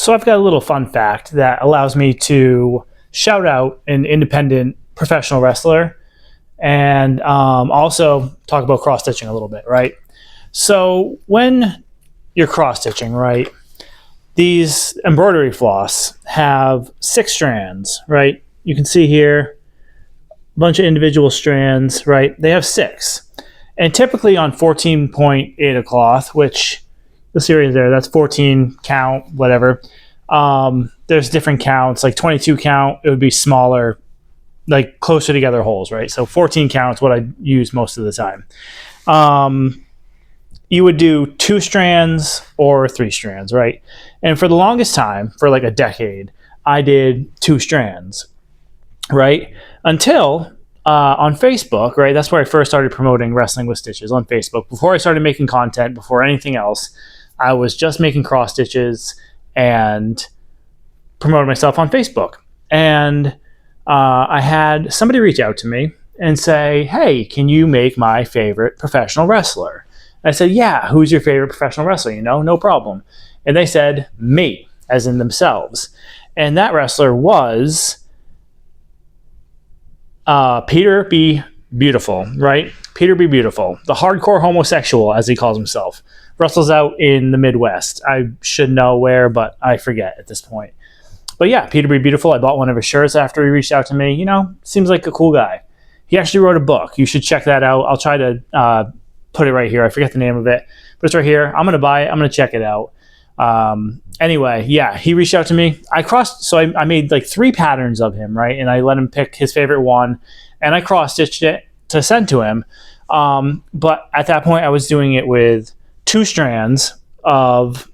So I've got a little fun fact that allows me to shout out an independent professional wrestler and also talk about cross stitching a little bit, right? So when you're cross stitching, right, these embroidery floss have 6 strands, right? You can see here a bunch of individual strands, right? They have 6. And typically on 14.8 a cloth, which the series there, that's 14 count, whatever. There's different counts, like 22 count, it would be smaller, like closer together holes, right? So 14 counts, what I use most of the time. You would do 2 strands or 3 strands, right? And for the longest time, for like a decade, I did 2 strands, right? Until on Facebook, right? That's where I first started promoting Wrestling with Stitches, on Facebook. Before I started making content, before anything else, I was just making cross stitches and promoting myself on Facebook. And I had somebody reach out to me and say, hey, can you make my favorite professional wrestler? And I said, yeah, who's your favorite professional wrestler? No problem. And they said, me, as in themselves. And that wrestler was Peter B. Beautiful, right? Peter B. Beautiful, the hardcore homosexual, as he calls himself. Wrestles out in the Midwest. I should know where, but I forget at this point. But yeah, Peter B. Beautiful. I bought one of his shirts after he reached out to me. Seems like a cool guy. He actually wrote a book. You should check that out. I'll try to put it right here. I forget the name of it, but it's right here. I'm going to buy it. I'm going to check it out. Anyway, yeah, he reached out to me. I made like 3 patterns of him, right? And I let him pick his favorite one, and I cross-stitched it to send to him. But at that point, I was doing it with 2 strands of,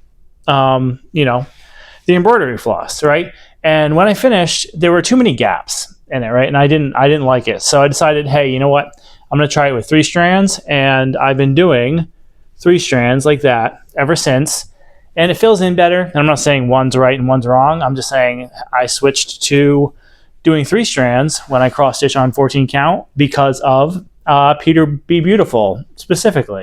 the embroidery floss, right? And when I finished, there were too many gaps in it, right? And I didn't like it. So I decided, hey, you know what? I'm going to try it with 3 strands, and I've been doing 3 strands like that ever since. And it fills in better. And I'm not saying one's right and one's wrong. I'm just saying I switched to doing 3 strands when I cross stitch on 14 count because of Peter B. Beautiful specifically.